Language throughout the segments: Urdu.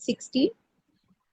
16,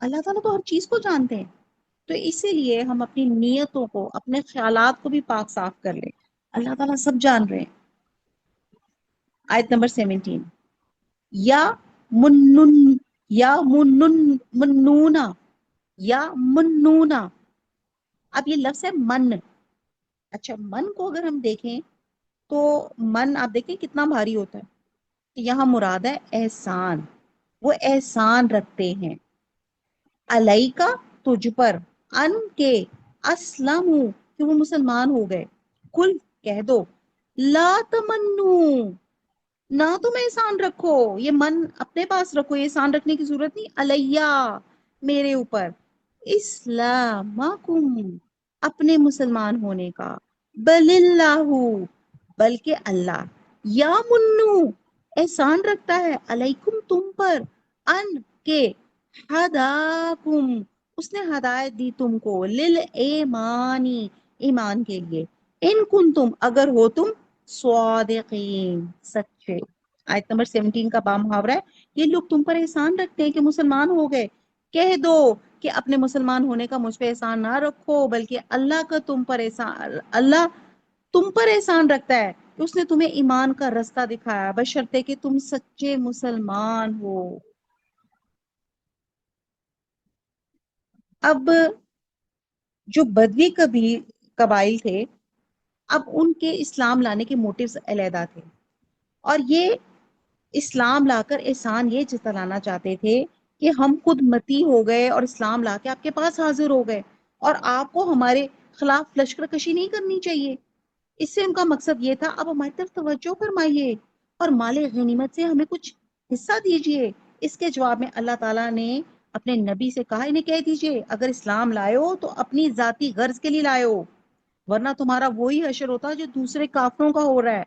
اللہ تعالیٰ تو ہر چیز کو جانتے ہیں. تو اسی لیے ہم اپنی نیتوں کو، اپنے خیالات کو بھی پاک صاف کر لیں. اللہ تعالیٰ سب جان رہے ہیں. آیت نمبر 17. یا منن یا منن منونا یا منونا. اب یہ لفظ ہے من. اچھا، من کو اگر ہم دیکھیں تو من آپ دیکھیں کتنا بھاری ہوتا ہے. یہاں مراد ہے احسان. وہ احسان رکھتے ہیں. علیہ کا، تجھ پر، ان کے، اسلم کہ وہ مسلمان ہو گئے. کل کہہ دو، لا تمنو نہ تم احسان رکھو. یہ من اپنے پاس رکھو، یہ احسان رکھنے کی ضرورت نہیں. علیہ میرے اوپر، اسلامکم اپنے مسلمان ہونے کا. بل اللہ بلکہ اللہ، یا منو احسان رکھتا ہے، علیکم تم پر، ان کے، ہداکم اس نے ہدایت دی تم کو، للایمانی ایمان کے لیے، ان کن تم اگر ہو تم صادقین سچے. آیت نمبر 17 کا با محاورہ ہے، یہ لوگ تم پر احسان رکھتے ہیں کہ مسلمان ہو گئے. کہہ دو کہ اپنے مسلمان ہونے کا مجھ پہ احسان نہ رکھو، بلکہ اللہ کا تم پر احسان، اللہ تم پر احسان رکھتا ہے کہ اس نے تمہیں ایمان کا رستہ دکھایا، بشرطے کہ تم سچے مسلمان ہو. اب جو بدوی قبائل تھے، اب ان کے اسلام لانے کے موٹیوز علیحدہ تھے، اور یہ اسلام لا کر احسان یہ جتلانا چاہتے تھے کہ ہم خود متی ہو گئے اور اسلام لا کے آپ کے پاس حاضر ہو گئے، اور آپ کو ہمارے خلاف لشکر کشی نہیں کرنی چاہیے. اس سے ان کا مقصد یہ تھا، اب ہماری طرف توجہ فرمائیے اور مال غنیمت سے ہمیں کچھ حصہ دیجئے. اس کے جواب میں اللہ تعالیٰ نے اپنے نبی سے کہا، انہیں کہہ دیجئے اگر اسلام لائے ہو تو اپنی ذاتی غرض کے لیے لائے ہو، ورنہ تمہارا وہی حشر ہوتا جو دوسرے کافروں کا ہو رہا ہے.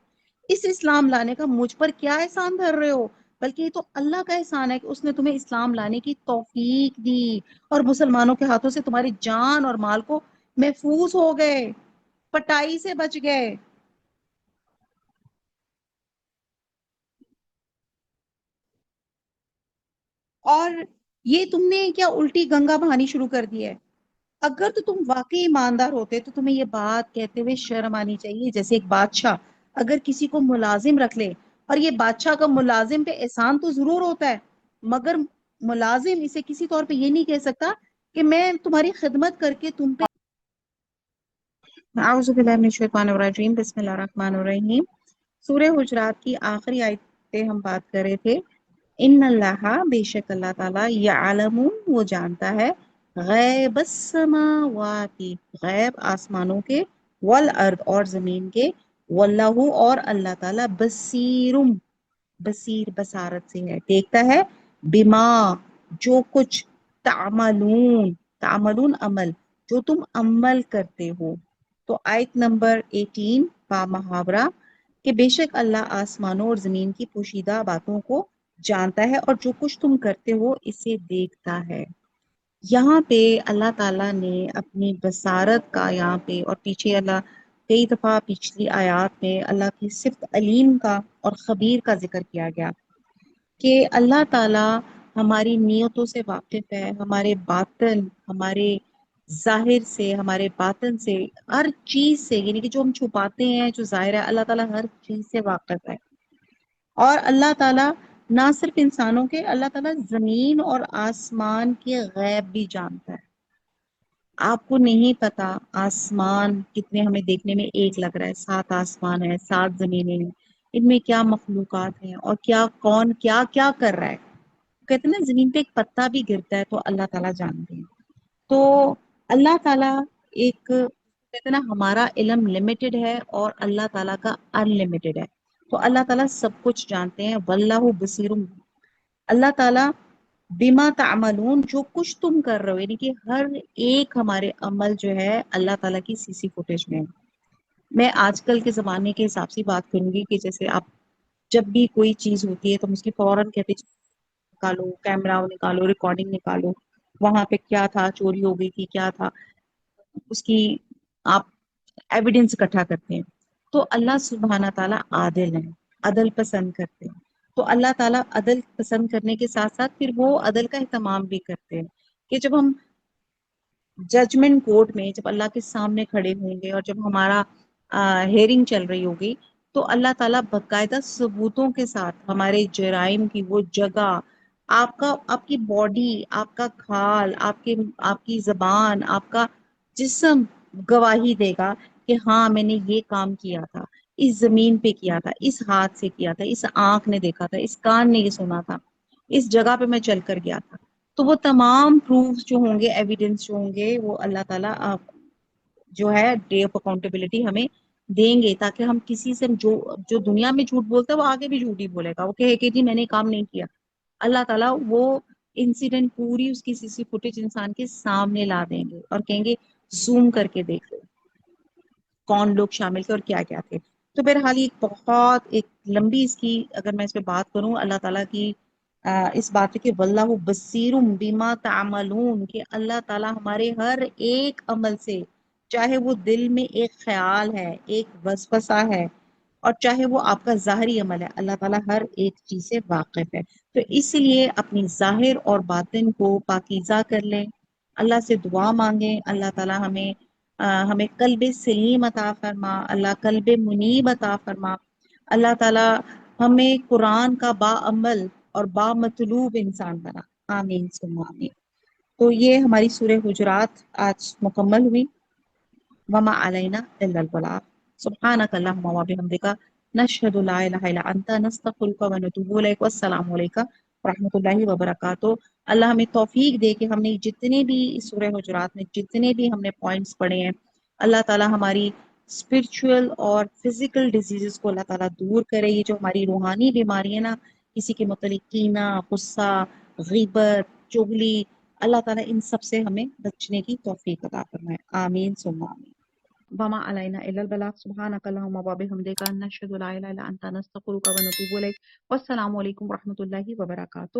اس اسلام لانے کا مجھ پر کیا احسان دھر رہے ہو؟ بلکہ یہ تو اللہ کا احسان ہے کہ اس نے تمہیں اسلام لانے کی توفیق دی اور مسلمانوں کے ہاتھوں سے تمہاری جان اور مال کو محفوظ ہو گئے، پٹائی سے بچ گئے. اور یہ تم نے کیا الٹی گنگا بہانی شروع کر دی ہے؟ اگر تو تم واقعی ایماندار ہوتے تو تمہیں یہ بات کہتے ہوئے شرم آنی چاہیے. جیسے ایک بادشاہ اگر کسی کو ملازم رکھ لے، اور یہ بادشاہ کا ملازم پہ احسان تو ضرور ہوتا ہے، مگر ملازم اسے کسی طور پہ یہ نہیں کہہ سکتا کہ میں تمہاری خدمت کر کے تم پہ. اعوذ باللہ من الشیطان الرجیم، بسم اللہ الرحمن الرحیم. سورہ حجرات کی آخری آیت پہ ہم بات کر رہے تھے. ان اللہ بے شک اللہ تعالیٰ، یعلم وہ جانتا ہے، غیب السماوات غیب آسمانوں کے، والارض اور زمین کے، واللہ اور اللہ تعالیٰ بصیرم بصیر بصارت سے ہے، دیکھتا ہے، بما جو کچھ، تعملون تعملون عمل جو تم عمل کرتے ہو. تو آیت نمبر 18 با محاورہ کہ بے شک اللہ آسمانوں اور زمین کی پوشیدہ باتوں کو جانتا ہے اور جو کچھ تم کرتے ہو اسے دیکھتا ہے. یہاں پہ اللہ تعالیٰ نے اپنی بصارت کا، یہاں پہ اور پیچھے اللہ کئی دفعہ پچھلی آیات میں اللہ کی صفت علیم کا اور خبیر کا ذکر کیا گیا، کہ اللہ تعالیٰ ہماری نیتوں سے واقف ہے، ہمارے باطن، ہمارے ظاہر سے، ہمارے باطن سے، ہر چیز سے، یعنی کہ جو ہم چھپاتے ہیں جو ظاہر ہے، اللہ تعالیٰ ہر چیز سے واقف ہے. اور اللہ تعالیٰ نہ صرف انسانوں کے، اللہ تعالیٰ زمین اور آسمان کے غیب بھی جانتا ہے. آپ کو نہیں پتا آسمان کتنے ہمیں دیکھنے میں ایک لگ رہا ہے، 7 آسمان ہے، 7 زمینیں ہیں، ان میں کیا مخلوقات ہیں اور کیا کون کیا کیا کر رہا ہے. کہتے ہیں نا زمین پہ ایک پتا بھی گرتا ہے تو اللہ تعالیٰ جانتے ہیں. تو اللہ تعالیٰ ایک، کہتے ہیں نا ہمارا علم لمیٹڈ ہے اور اللہ تعالیٰ کا ان لمیٹڈ ہے. تو اللہ تعالیٰ سب کچھ جانتے ہیں. واللہ بصیر، اللہ تعالیٰ بما تعملون جو کچھ تم کر رہے ہو، یعنی کہ ہر ایک ہمارے عمل جو ہے اللہ تعالیٰ کی سی سی فوٹیج میں ہے. میں آج کل کے زمانے کے حساب سے بات کروں گی کہ جیسے آپ جب بھی کوئی چیز ہوتی ہے تو ہم اس کی فوراً کہتے ہیں نکالو کیمرہ نکالو، ریکارڈنگ نکالو، وہاں پہ کیا تھا، چوری ہو گئی تھی، کیا تھا، اس کی آپ ایویڈنس اکٹھا کرتے ہیں. تو اللہ سبحانہ تعالیٰ عادل ہیں، عدل پسند کرتے ہیں. تو اللہ تعالیٰ عدل پسند کرنے کے ساتھ ساتھ پھر وہ عدل کا اہتمام بھی کرتے ہیں کہ جب ہم ججمنٹ کورٹ میں جب اللہ کے سامنے کھڑے ہوں گے اور جب ہمارا ہیئرنگ چل رہی ہوگی تو اللہ تعالیٰ باقاعدہ ثبوتوں کے ساتھ ہمارے جرائم کی وہ جگہ، آپ کی باڈی، آپ کا کھال، آپ کی زبان، آپ کا جسم گواہی دے گا کہ ہاں میں نے یہ کام کیا تھا، اس زمین پہ کیا تھا، اس ہاتھ سے کیا تھا، اس آنکھ نے دیکھا تھا، اس کان نے یہ سنا تھا، اس جگہ پہ میں چل کر گیا تھا۔ تو وہ تمام پروفز جو ہوں گے، ایویڈنس جو ہوں گے، وہ اللہ تعالیٰ جو ہے ڈے آف اکاؤنٹیبلٹی ہمیں دیں گے، تاکہ ہم کسی سے جو دنیا میں جھوٹ بولتا ہے وہ آگے بھی جھوٹ ہی بولے گا، وہ کہے کہ جی میں نے کام نہیں کیا۔ اللہ تعالیٰ وہ انسیڈنٹ پوری اس کی سی سی فوٹیج انسان کے سامنے لا دیں گے اور کہیں گے زوم کر کے دیکھ لو کون لوگ شامل تھے اور کیا کیا تھے۔ تو بہرحال یہ بہت ایک لمبی اس کی اگر میں اس پہ بات کروں اللہ تعالیٰ کی اس بات کہ واللہ بصیر بما تعملون، کہ اللہ تعالیٰ ہمارے ہر ایک عمل سے، چاہے وہ دل میں ایک خیال ہے، ایک وسوسہ ہے، اور چاہے وہ آپ کا ظاہری عمل ہے، اللہ تعالیٰ ہر ایک چیز سے واقف ہے۔ تو اس لیے اپنی ظاہر اور باطن کو پاکیزہ کر لیں، اللہ سے دعا مانگیں، اللہ تعالیٰ ہمیں قلب سلیم عطا فرما، اللہ قلب منیب عطا فرما، اللہ تعالیٰ ہمیں قرآن کا با عمل اور با مطلوب انسان بنا۔ آمین ثم آمین۔ تو یہ ہماری سورہ حجرات آج مکمل ہوئی۔ وما علینا الا البلاغ، سبحانک اللہم و بحمدک، نشہد لا الہ الا انت، نستغفرک و نتوب الیک، والسلام علیکم ورحمۃ اللہ وبرکاتہ۔ اللہ ہمیں توفیق دے کہ ہم نے جتنے بھی اس سورہ حجرات میں جتنے بھی ہم نے پوائنٹس پڑھے ہیں، اللہ تعالیٰ ہماری اسپرچول اور فزیکل ڈیزیزز کو اللہ تعالیٰ دور کرے۔ یہ جو ہماری روحانی بیماری ہے نا، کسی کے متعلق کینہ، غصہ، غیبت، چغلی، اللہ تعالیٰ ان سب سے ہمیں بچنے کی توفیق عطا فرمائے۔ آمین ثم آمین۔ وما علینا الا البلاغ، سبحانک اللہم و بحمدک، نشہد لا الہ الا انت، نستغفرک و نتوب الیک، والسلام علیکم ورحمۃ اللہ وبرکاتہ۔